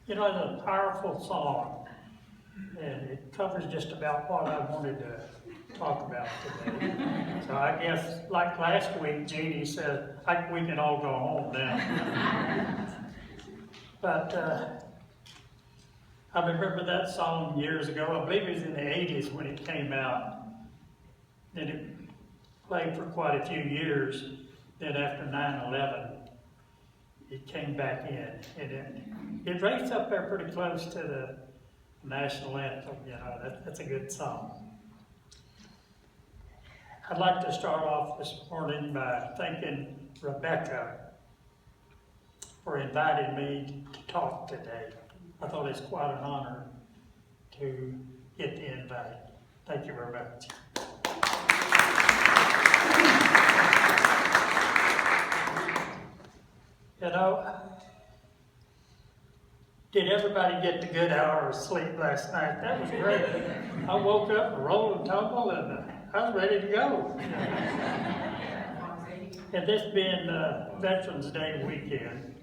You know, it's a powerful song, and it covers just about what I wanted to talk about today. So I guess, like last week, Jeannie said, we can all go home now. But I remember that song years ago. I believe it was in the 80s when it came out. And it played for quite a few years. Then after 9/11, it came back in. And it rates up there pretty close to the national anthem. You know, that's a good song. I'd like to start off this morning by thanking Rebecca for inviting me to talk today. I thought it's quite an honor to get the invite. Thank you very much. You know, did everybody get the good hour of sleep last night? That was great. I woke up and rolled and tumbled, and I was ready to go. And this being Veterans Day weekend,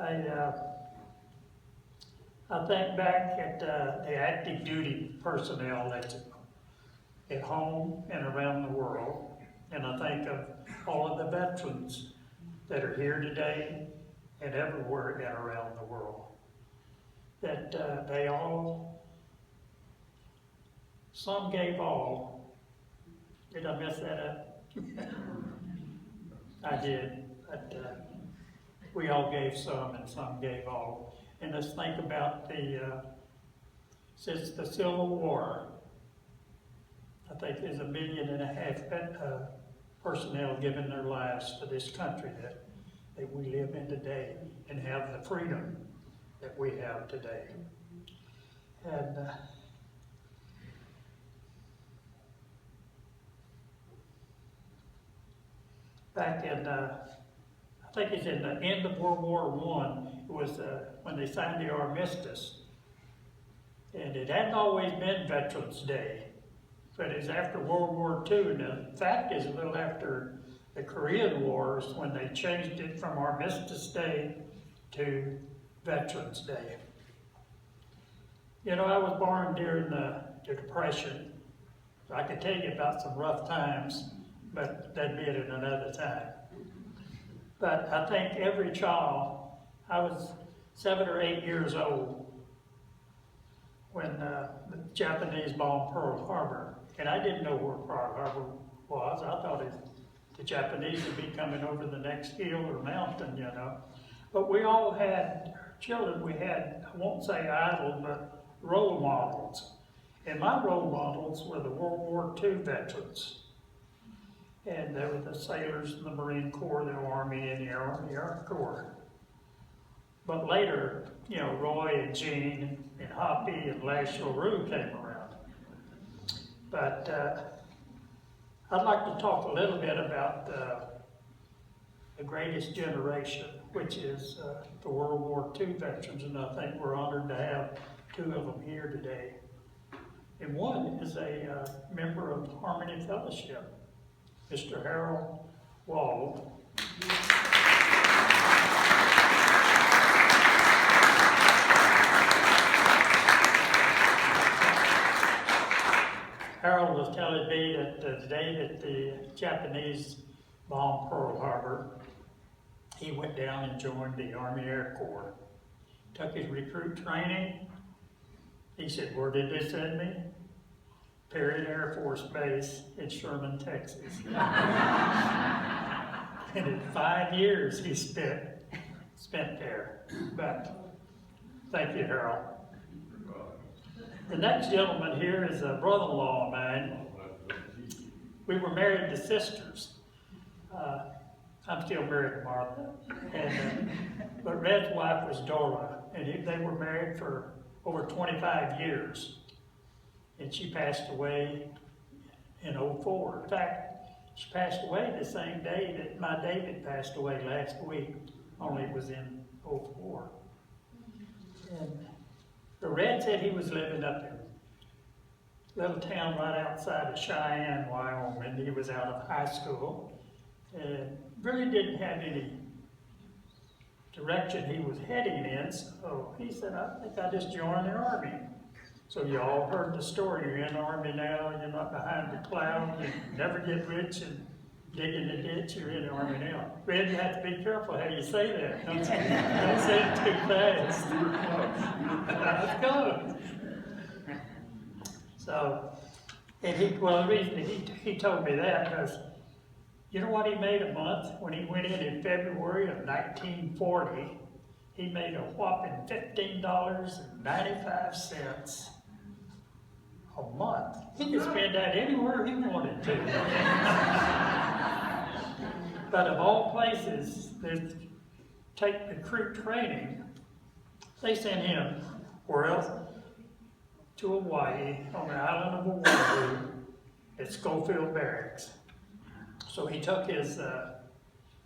I think back at the active duty personnel that's at home and around the world, and I think of all of the veterans that are here today and everywhere and around the world. That they all, some gave all. Did I mess that up? I did, but we all gave some and some gave all. And let's think about since the Civil War, I think there's 1.5 million personnel giving their lives to this country that we live in today and have the freedom that we have today. And back in, I think it's in the end of World War I, it was when they signed the armistice. And it hadn't always been Veterans Day, but it's after World War II. And the fact is, a little after the Korean Wars, when they changed it from Armistice Day to Veterans Day. You know, I was born during the Depression. So I could tell you about some rough times, but that'd be it at another time. But I think every child, I was 7 or 8 years old when the Japanese bombed Pearl Harbor. And I didn't know where Pearl Harbor was. I thought the Japanese would be coming over the next hill or mountain, you know. But we all had, children, we had, I won't say idols, but role models. And my role models were the World War II veterans. And they were the sailors in the Marine Corps, the Army, and the Air Corps. But later, you know, Roy and Gene and Hoppy and Lash LaRue came around. But I'd like to talk a little bit about the greatest generation, which is the World War II veterans, and I think we're honored to have 2 of them here today. And one is a member of Harmony Fellowship, Mr. Harold Wald. Harold was telling me that the day that the Japanese bombed Pearl Harbor, he went down and joined the Army Air Corps. Took his recruit training. He said, "Where did they send me?" Perry Air Force Base in Sherman, Texas. And in 5 years he spent there. But thank you, Harold. The next gentleman here is a brother-in-law of mine. We were married to sisters. I'm still married to Martha. But Red's wife was Dora, and they were married for over 25 years. And she passed away in 2004. In fact, she passed away the same day that my David passed away last week, only it was in 2004. And the Red said he was living up in a little town right outside of Cheyenne, Wyoming. He was out of high school and really didn't have any direction he was heading in. So he said, I think I just joined the Army. So you all heard the story. You're in the Army now, you're not behind the cloud, you never get rich and dig in the ditch, you're in the Army now. Red, you have to be careful how you say that. Don't say it too fast. Let's go. So, and the reason he told me that was, you know what he made a month? When he went in February of 1940, he made a whopping $15.95 a month. He could spend that anywhere he wanted to. But of all places that take recruit training, they sent him where else? To Hawaii, on the island of Oahu, at Schofield Barracks. So he took his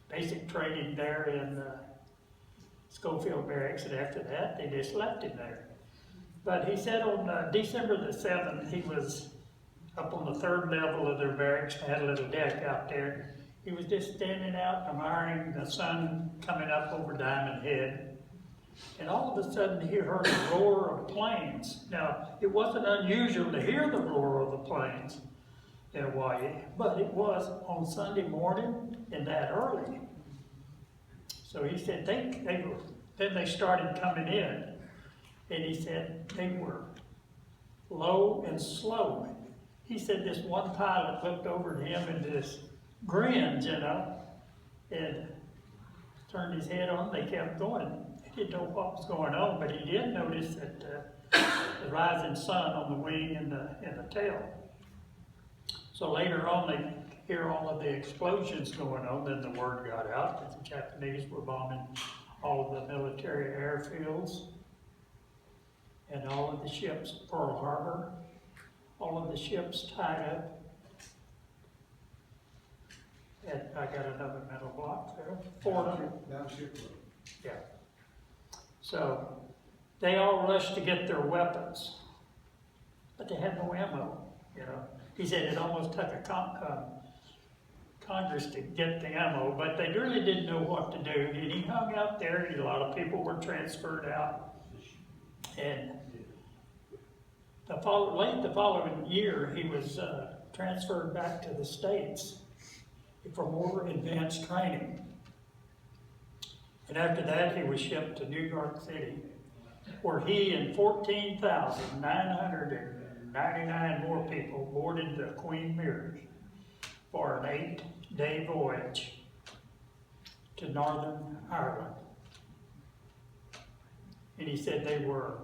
basic training there in Schofield Barracks, and after that, they just left him there. But he said on December the 7th, he was up on the 3rd level of their barracks, had a little deck out there. He was just standing out, admiring the sun coming up over Diamond Head. And all of a sudden, he heard a roar of planes. Now, it wasn't unusual to hear the roar of the planes in Hawaii, but it was on Sunday morning and that early. So he said then they started coming in, and he said they were low and slow. He said this one pilot looked over to him and just grinned, and turned his head on. They kept going. He didn't know what was going on, but he did notice that the rising sun on the wing and the tail. So later on, they hear all of the explosions going on. Then the word got out that the Japanese were bombing all of the military airfields and all of the ships, Pearl Harbor, all of the ships tied up. And I got another metal block there. Fordham. Yeah. So they all rushed to get their weapons, but they had no ammo. He said it almost took a Congress to get the ammo, but they really didn't know what to do. And he hung out there, and a lot of people were transferred out. And late the following year, he was transferred back to the States for more advanced training. And after that, he was shipped to New York City, where he and 14,999 more people boarded the Queen Mary for an 8-day voyage to Northern Ireland. And he said they were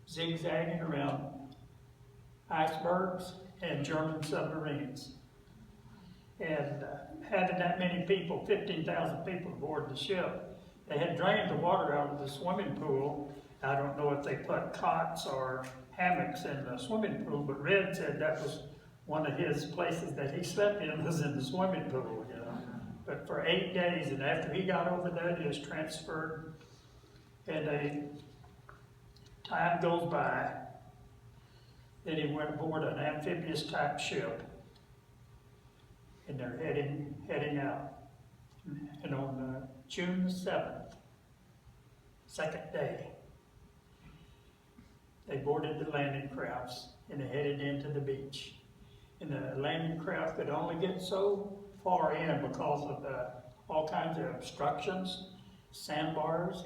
zigzagging around icebergs and German submarines. And having that many people, 15,000 people aboard the ship, they had drained the water out of the swimming pool. I don't know if they put cots or hammocks in the swimming pool, but Red said that was one of his places that he slept in, was in the swimming pool, But for 8 days, and after he got over there, he was transferred, and time goes by. Then he went aboard an amphibious type ship, and they're heading out. And on June the 7th, second day, they boarded the landing crafts and they headed into the beach. And the landing craft could only get so far in because of all kinds of obstructions, sandbars.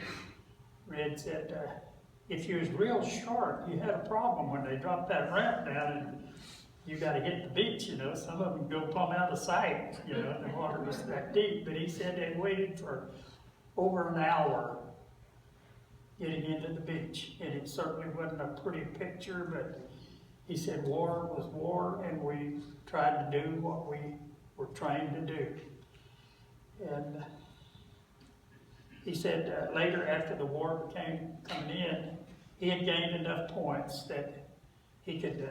Red said, if you was real short, you had a problem when they dropped that ramp down and you got to hit the beach, Some of them go plumb out of sight, the water was that deep. But he said they waited for over an hour getting into the beach. And it certainly wasn't a pretty picture, but he said war was war, and we tried to do what we were trained to do. And he said later, after the war became coming in, he had gained enough points that he could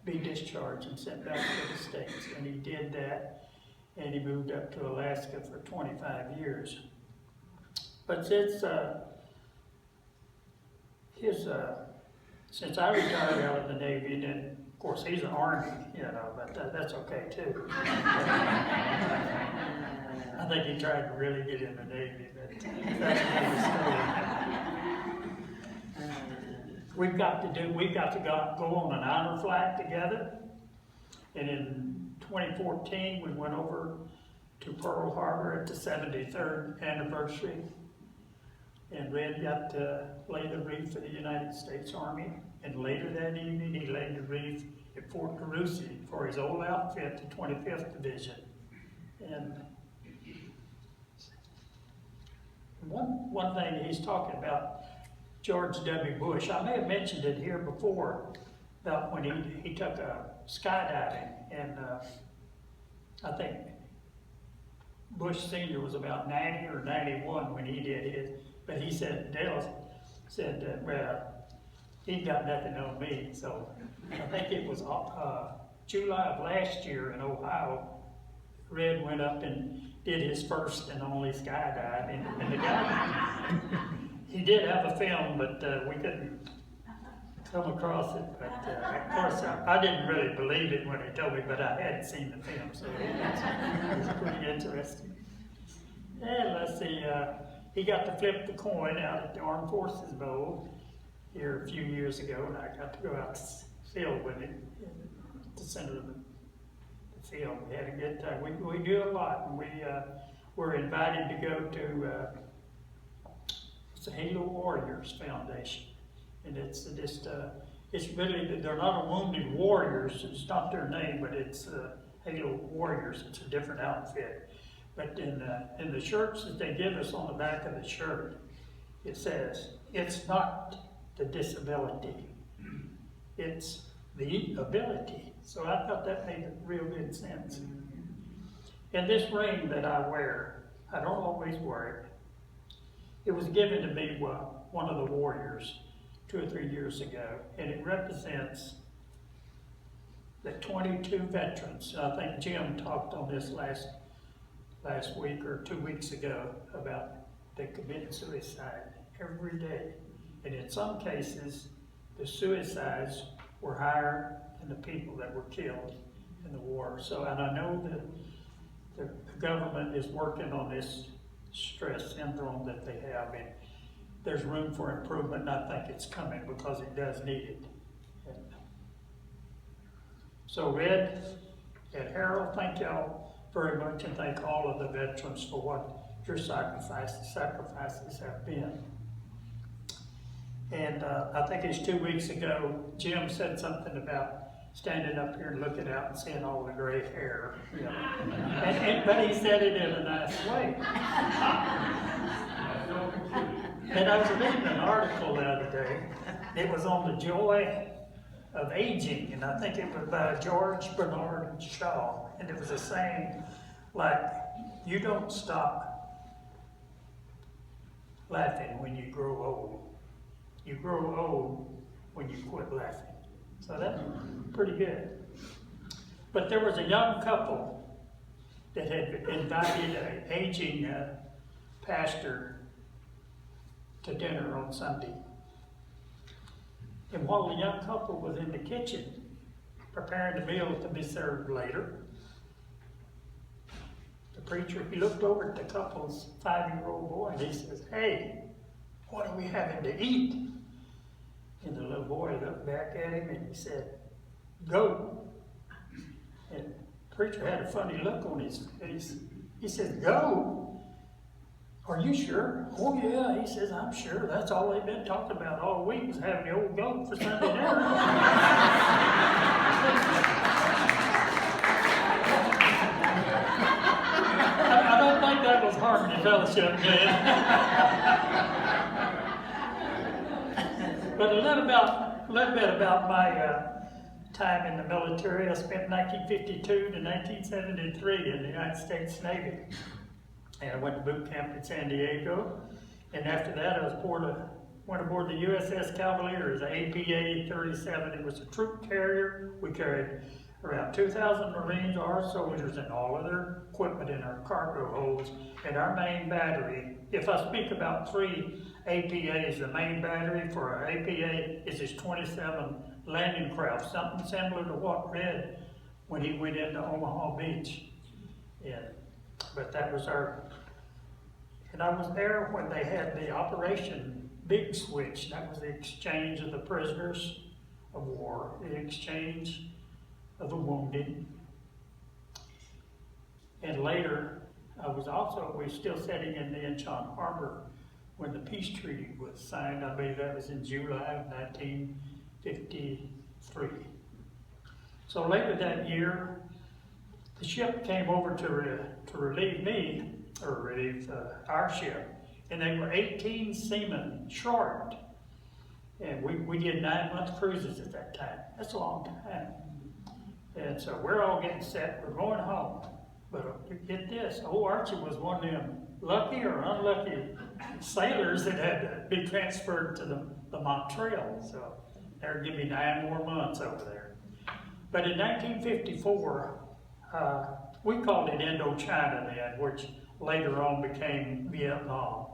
be discharged and sent back to the States. And he did that, and he moved up to Alaska for 25 years. But since since I retired out of the Navy, and then, of course, he's an Army, but that's okay too. I think he tried to really get in the Navy, but that's another story. We've got to go on an honor flight together. And in 2014, we went over to Pearl Harbor at the 73rd anniversary. And Red got to lay the wreath for the United States Army. And later that evening, he laid the wreath at Fort Carusi for his old outfit, the 25th Division. And one thing he's talking about, George W. Bush, I may have mentioned it here before, about when he took skydiving, and I think Bush Sr. was about 90 or 91 when he did his, but he said, Dale said that, well, he got nothing on me, so I think it was July of last year in Ohio, Red went up and did his first and only skydive, and the guy, he did have a film, but we couldn't come across it, but of course I didn't really believe it when he told me, but I hadn't seen the film, so it was pretty interesting. And let's see, he got to flip the coin out at the Armed Forces Bowl here a few years ago, and I got to go out to field with him at the center of the field. We had a good time. We do a lot, and we were invited to go to the Halo Warriors Foundation. And it's just, it's really, they're not a Wounded Warriors, it's not their name, but it's Halo Warriors, it's a different outfit. But in the shirts that they give us on the back of the shirt, it says, it's not the disability, it's the ability. So I thought that made real good sense. And this ring that I wear, I don't always wear it. It was given to me by one of the warriors 2 or 3 years ago, and it represents the 22 veterans. I think Jim talked on this last week or 2 weeks ago about they commit suicide every day. And in some cases, the suicides were higher than the people that were killed in the war. So, and I know that the government is working on this stress syndrome that they have, and there's room for improvement, and I think it's coming because it does need it. And so Red and Harold, thank y'all very much, and thank all of the veterans for what your sacrifices have been. And I think it's 2 weeks ago, Jim said something about standing up here and looking out and seeing all the gray hair. You know. But he said it in a nice way. And I was reading an article the other day. It was on the joy of aging, and I think it was by George Bernard Shaw. And it was a saying like, you don't stop laughing when you grow old. You grow old when you quit laughing. So that's pretty good. But there was a young couple that had invited an aging pastor to dinner on Sunday. And while the young couple was in the kitchen preparing the meal to be served later, the preacher, he looked over at the couple's 5-year-old boy and he says, "Hey, what are we having to eat?" And the little boy looked back at him and he said, "Go." And the preacher had a funny look on his face. He said, "Go? Are you sure?" "Oh yeah," he says, "I'm sure. That's all they've been talking about all week was having the old goat for Sunday dinner." I don't think that was Harmony Fellowship, man. But a little bit about my time in the military. I spent 1952 to 1973 in the United States Navy. And I went to boot camp in San Diego. And after that, I went aboard the USS Cavalier as an APA-37. It was a troop carrier. We carried around 2,000 Marines, our soldiers, and all of their equipment in our cargo holds. And our main battery, if I speak about 3 APAs, the main battery for our APA is his 27 landing craft, something similar to what Red when he went into Omaha Beach. And But that was and I was there when they had the Operation Big Switch. That was the exchange of the prisoners of war, the exchange of the wounded. And later, we were still sitting in the Incheon Harbor when the peace treaty was signed. I believe that was in July of 1953. So later that year, the ship came over to relieve me, or relieve our ship, and they were 18 seamen short. And we did 9-month cruises at that time. That's a long time. And so we're all getting set, we're going home. But get this, old Archie was one of them lucky or unlucky sailors that had to be transferred to the Montreal. So they're giving me 9 more months over there. But in 1954, we called it Indochina then, which later on became Vietnam.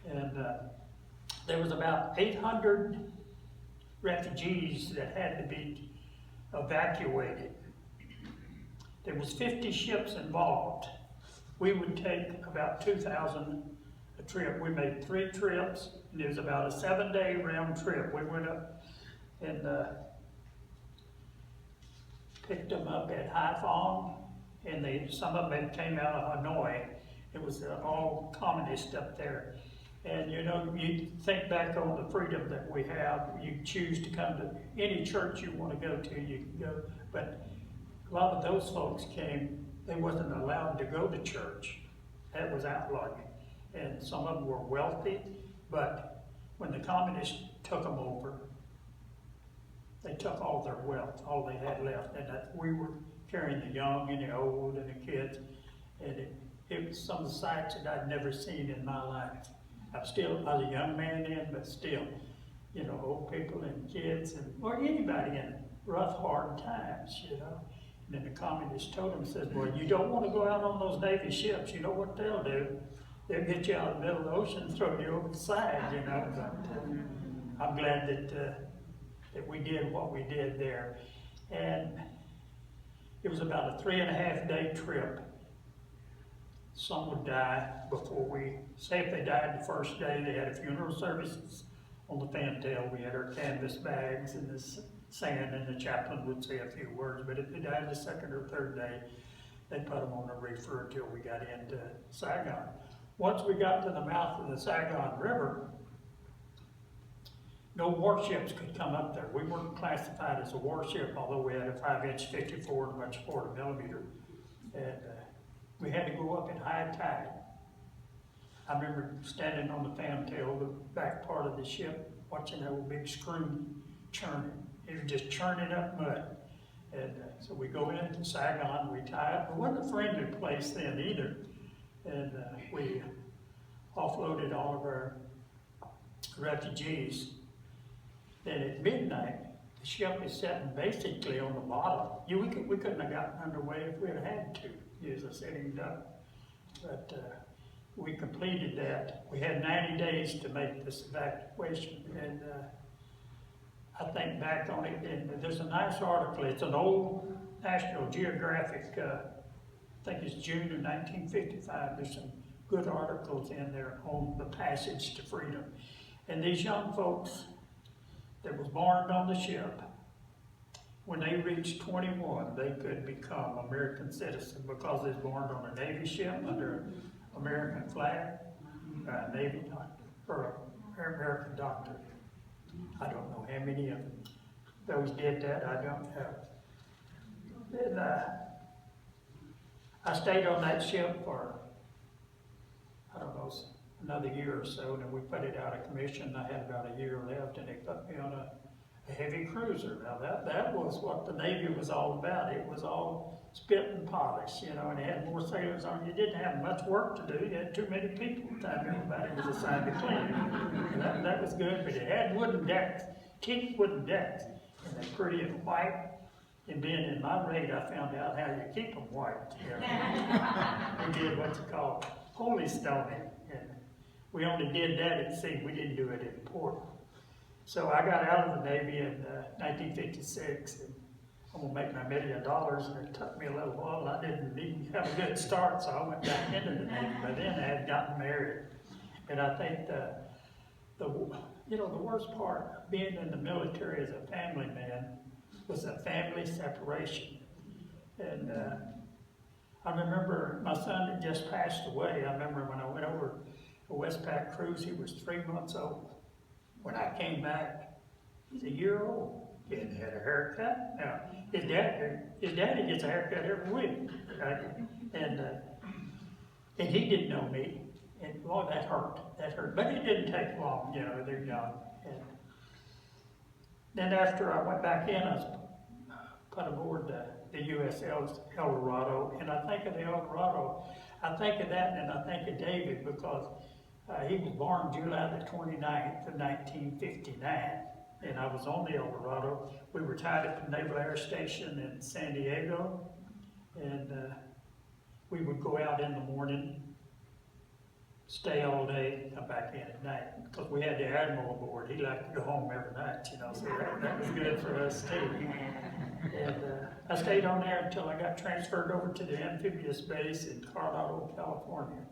And there was about 800 refugees that had to be evacuated. There was 50 ships involved. We would take about 2,000 a trip. We made 3 trips, and it was about a 7-day round trip. We went up and picked them up at Haiphong, and some of them came out of Hanoi. It was all communist up there. And you know, you think back on the freedom that we have. You choose to come to any church you want to go to, you can go. But a lot of those folks came, they wasn't allowed to go to church. That was outlawed. And some of them were wealthy, but when the communists took them over, they took all their wealth, all they had left. And we were carrying the young and the old and the kids. And it was some of the sights that I'd never seen in my life. I was a young man then, but still, you know, old people and kids or anybody in rough, hard times, you know. And then the communists told him, says, well, you don't want to go out on those Navy ships. You know what they'll do? They'll get you out of the middle of the ocean and throw you over the side, you know. But I'm glad that we did what we did there. And it was about a 3.5-day trip. Some would die before say if they died the first day, they had a funeral services on the fantail. We had our canvas bags and this sand, and the chaplain would say a few words. But if they died the second or third day, they put them on a reefer until we got into Saigon. Once we got to the mouth of the Saigon River, no warships could come up there. We weren't classified as a warship, although we had a 5-inch 54 and a much 40mm. And we had to go up in high tide. I remember standing on the fantail, the back part of the ship, watching that old big screw churning. It was just churning up mud. And so we go into Saigon, we tie up. It wasn't a friendly place then either. And we offloaded all of our refugees. Then at midnight, the ship is sitting basically on the bottom. We couldn't have gotten underway if we had to use a sitting duck. But we completed that. We had 90 days to make this evacuation. And I think back on it, and there's a nice article. It's an old National Geographic, I think it's June of 1955. There's some good articles in there on the passage to freedom. And these young folks that was born on the ship, when they reached 21, they could become American citizens because they was born on a Navy ship under American flag, Navy doctor, or American doctor. I don't know how many of those did that, I don't know. Then I stayed on that ship for, I don't know, another year or so, and then we put it out of commission. I had about a year left, and they put me on a heavy cruiser. Now that was what the Navy was all about. It was all spit and polish, you know, and it had more sailors on. You didn't have much work to do. You had too many people at the time. Everybody was assigned to clean it. And that was good, but it had wooden decks, teak wooden decks, and they're pretty and white. And being in my raid, I found out how you keep them white. You know? We did what's called holy stoning, and we only did that at sea. We didn't do it in port. So I got out of the Navy in 1956, and I'm gonna make my $1 million, and it took me a little while. I didn't even have a good start, so I went back into the Navy. But then I had gotten married, and I think the worst part of being in the military as a family man was a family separation. And I remember my son had just passed away. I remember when I went over a Westpac cruise, he was 3 months old. When I came back, he's a year old. He hadn't had a haircut. Now, his daddy gets a haircut every week. And he didn't know me. And boy, that hurt. That hurt. But it didn't take long, they're young. And then after I went back in, I was put aboard the USS El Dorado. And I think of the El Dorado, I think of that and I think of David because he was born July the 29th of 1959. And I was on the El Dorado. We were tied at the Naval Air Station in San Diego. And we would go out in the morning, stay all day, come back in at night. Because we had the Admiral aboard. He liked to go home every night, so that was good for us too. And I stayed on there until I got transferred over to the amphibious base in Coronado, California.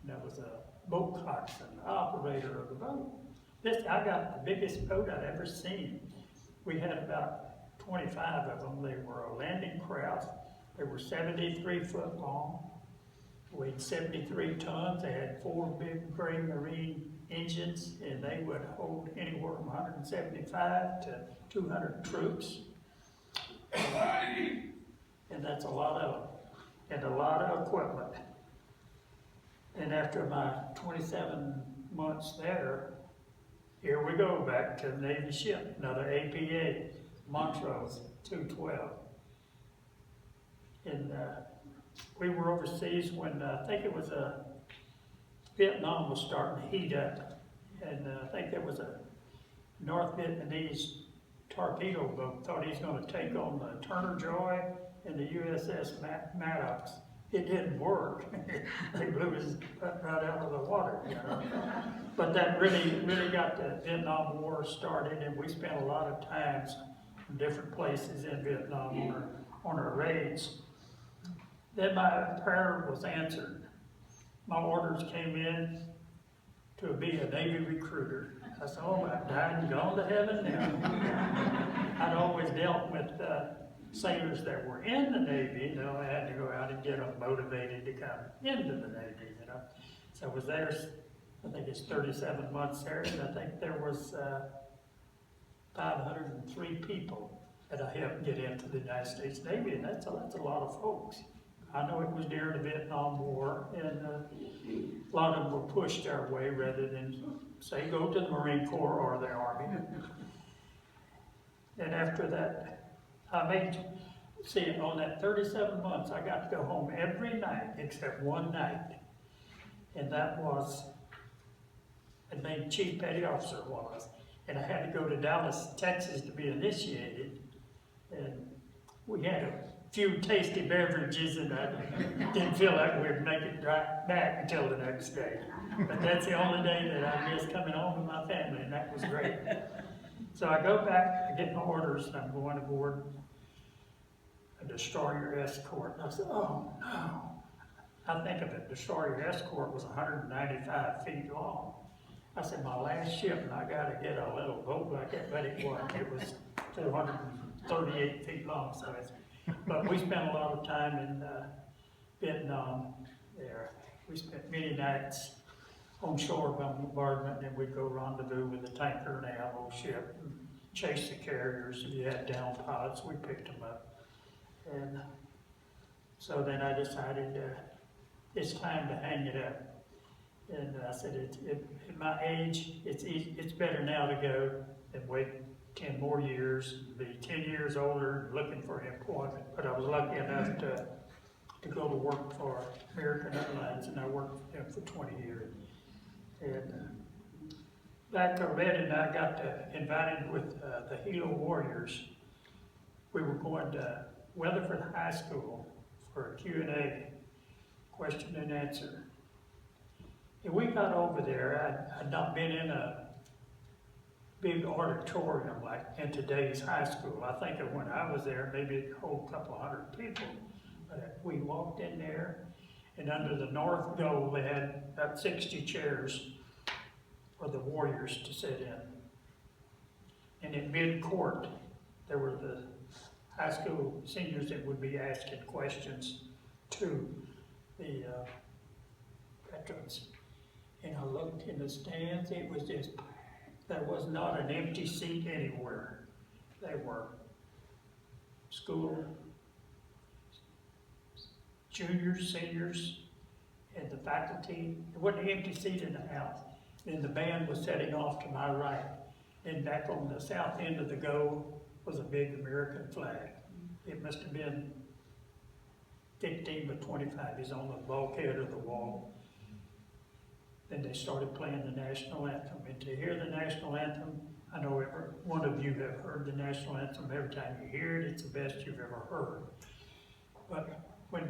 And I was a boat coxswain, operator of the boat. I got the biggest boat I'd ever seen. We had about 25 of them. They were a landing craft. They were 73 foot long, weighed 73 tons. They had 4 big gray marine engines, and they would hold anywhere from 175 to 200 troops. And that's a lot of equipment. And after my 27 months there, here we go back to the Navy ship, another APA, Montrose 212. And we were overseas when I think it was Vietnam was starting to heat up. And I think there was a North Vietnamese torpedo boat, thought he was going to take on the Turner Joy and the USS Maddox. It didn't work. They blew his butt right out of the water, But that really got the Vietnam War started, and we spent a lot of times in different places in Vietnam on our raids. Then my prayer was answered. My orders came in to be a Navy recruiter. I said, oh, I've died and gone to heaven now. I'd always dealt with sailors that were in the Navy, I had to go out and get them motivated to come into the Navy, So I was there, I think it's 37 months there, and I think there was 503 people that I helped get into the United States Navy, and that's a lot of folks. I know it was during the Vietnam War, and a lot of them were pushed our way rather than, say, go to the Marine Corps or the Army. And after that, on that 37 months, I got to go home every night except one night. And that was, I named Chief Petty Officer was. And I had to go to Dallas, Texas to be initiated. And we had a few tasty beverages, and I didn't feel like we'd make it right back until the next day. But that's the only day that I missed coming home with my family, and that was great. So I go back, I get my orders, and I'm going aboard a destroyer escort. And I said, oh no. I think of it, destroyer escort was 195 feet long. I said, my last ship, and I got to get a little boat like that, but it wasn't. It was 238 feet long. But we spent a lot of time in Vietnam there. We spent many nights on shore bombardment, and then we'd go rendezvous with the tanker and ammo ship and chase the carriers. If you had down pods, we picked them up. And so then I decided it's time to hang it up. And I said, at my age, it's better now to go than wait 10 more years, be 10 years older and looking for employment. But I was lucky enough to go to work for American Airlines, and I worked for them for 20 years. And back to Red and I got invited with the Hilo Warriors. We were going to Weatherford High School for a Q&A, question and answer. And we got over there. I'd not been in a big auditorium like in today's high school. I think of when I was there, maybe it hold a couple hundred people. But we walked in there, and under the north goal, they had about 60 chairs for the warriors to sit in. And in mid-court, there were the high school seniors that would be asking questions to the veterans. And I looked in the stands, it was just, there was not an empty seat anywhere. They were school, juniors, seniors, and the faculty. There wasn't an empty seat in the house. And the band was setting off to my right. And back on the south end of the goal was a big American flag. It must have been 15 by 25. He's on the bulkhead of the wall. Then they started playing the national anthem. And to hear the national anthem, I know every one of you have heard the national anthem. Every time you hear it, it's the best you've ever heard. But when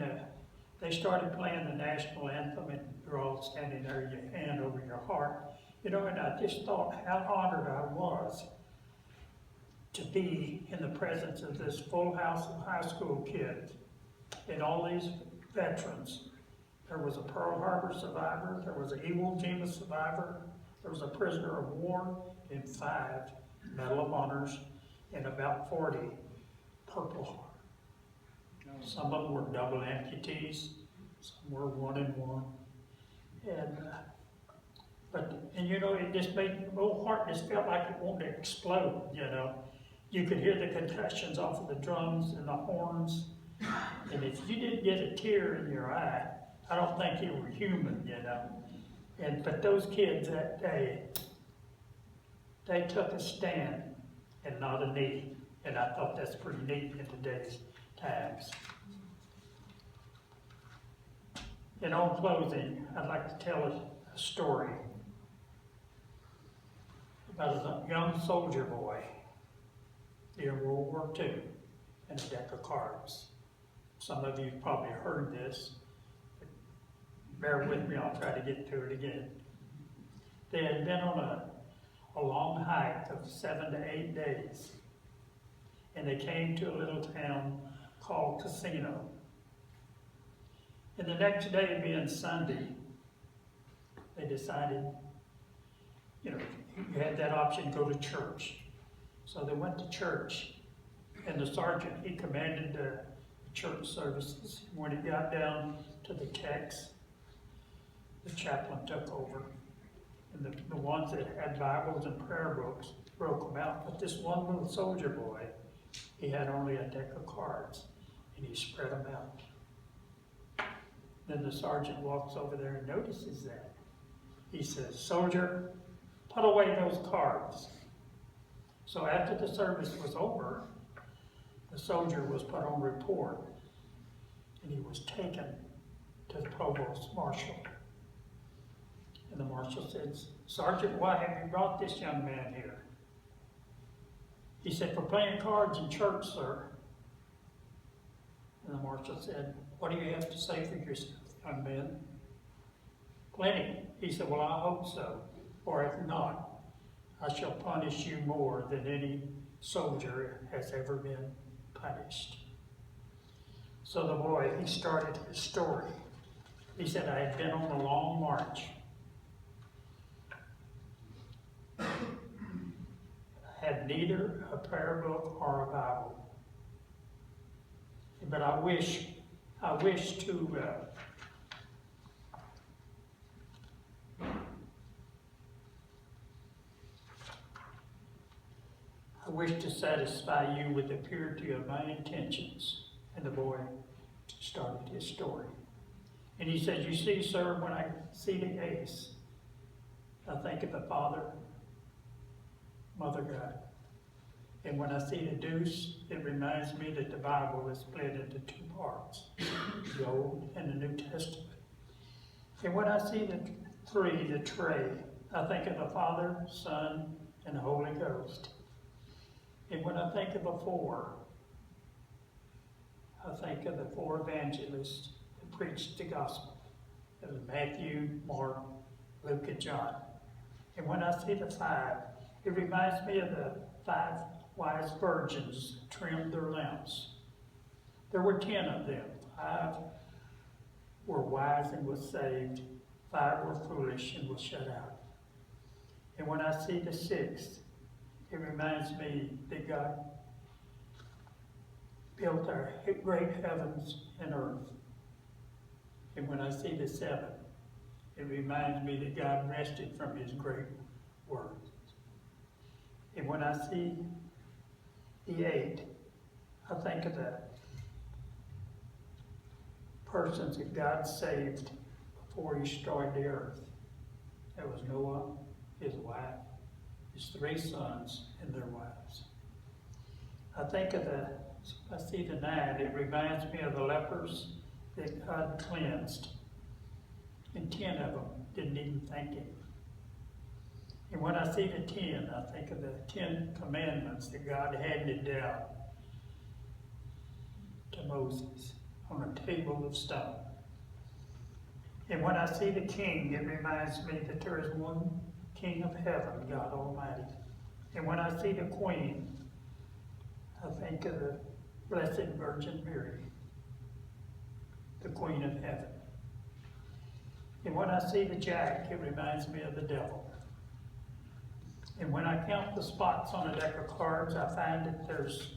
they started playing the national anthem, and you're all standing there, your hand over your heart, you know, and I just thought how honored I was to be in the presence of this full house of high school kids and all these veterans. There was a Pearl Harbor survivor, there was an Iwo Jima survivor, there was a prisoner of war, and 5 Medal of Honors, and about 40 Purple Heart. Some of them were double amputees, some were 1 and 1. And you know, it just made my whole heart just felt like it wanted to explode, you know. You could hear the concussions off of the drums and the horns. And if you didn't get a tear in your eye, I don't think you were human, you know. But those kids that day, they took a stand and not a knee. And I thought that's pretty neat in today's times. And on closing, I'd like to tell a story about a young soldier boy in World War II and a deck of cards. Some of you probably heard this. Bear with me, I'll try to get to it again. They had been on a long hike of 7 to 8 days, and they came to a little town called Casino. And the next day being Sunday, they decided, you know, you had that option to go to church. So they went to church, and the sergeant, he commanded the church services. When he got down to the text, the chaplain took over. And the ones that had Bibles and prayer books broke them out. But this one little soldier boy, he had only a deck of cards, and he spread them out. Then the sergeant walks over there and notices that. He says, "Soldier, put away those cards." So after the service was over, the soldier was put on report, and he was taken to the provost marshal. And the marshal said, "Sergeant, why have you brought this young man here?" He said, "For playing cards in church, sir." And the marshal said, "What do you have to say for yourself, young man?" "Plenty." He said, "Well, I hope so, or if not, I shall punish you more than any soldier has ever been punished." So the boy, he started his story. He said, "I had been on a long march. I had neither a prayer book or a Bible. But I wish to satisfy you with the purity of my intentions." And the boy started his story. And he said, "You see, sir, when I see the ace, I think of the Father, Mother God. And when I see the deuce, it reminds me that the Bible is split into 2 parts, the Old and the New Testament. And when I see the 3, the tray, I think of the Father, Son, and the Holy Ghost. And when I think of a 4, I think of the 4 evangelists that preached the gospel. It was Matthew, Mark, Luke, and John. And when I see the 5, It reminds me of the 5 wise virgins trimmed their lamps. There were 10 of them. 5 were wise and was saved. 5 were foolish and was shut out. And when I see the 6th, it reminds me that God built our great heavens and earth. And when I see the 7th, it reminds me that God rested from his great work. And when I see the 8th, I think of the persons that God saved before he destroyed the earth. There was Noah, his wife, his 3 sons, and their wives. I think of I see the 9, it reminds me of the lepers that God cleansed. And 10 of them didn't even thank him. And when I see the 10, I think of the 10 commandments that God handed down to Moses on a table of stone. And when I see the king, it reminds me that there is one King of heaven, God Almighty. And when I see the queen, I think of the Blessed Virgin Mary, the Queen of Heaven. And when I see the jack, it reminds me of the devil. And when I count the spots on a deck of cards, I find that there's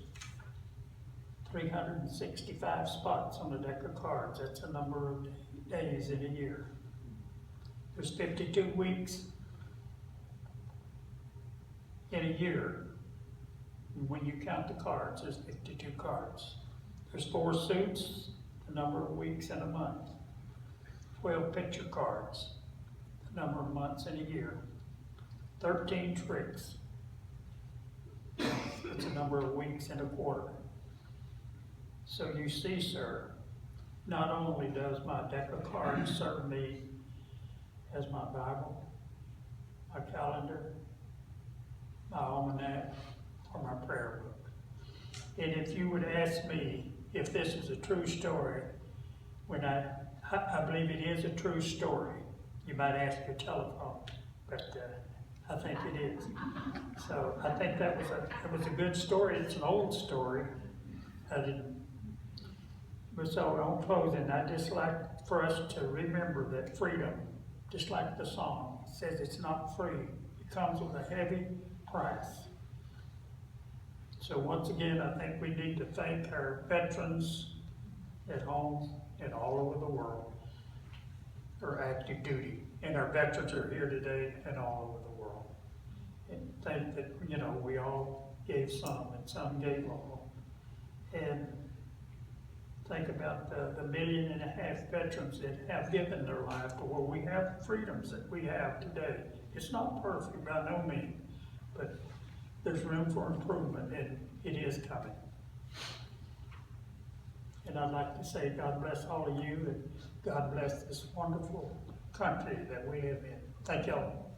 365 spots on a deck of cards. That's the number of days in a year. There's 52 weeks in a year. And when you count the cards, there's 52 cards. There's 4 suits, the number of weeks in a month. 12 picture cards, the number of months in a year. 13 tricks, that's the number of weeks in a quarter. So you see, sir, not only does my deck of cards serve me as my Bible, my calendar, my almanac, or my prayer book. And if you would ask me if this is a true story, when I believe it is a true story. You might ask your telephone, but I think it is. So I think it was a good story. It's an old story. But so on closing, I just like for us to remember that freedom, just like the song, says it's not free. It comes with a heavy price. So once again, I think we need to thank our veterans at home and all over the world for active duty. And our veterans are here today and all over the world. And think that, we all gave some and some gave all. And think about the 1.5 million veterans that have given their life to where we have freedoms that we have today. It's not perfect by no means, but there's room for improvement, and it is coming. And I'd like to say God bless all of you, and God bless this wonderful country that we live in. Thank y'all.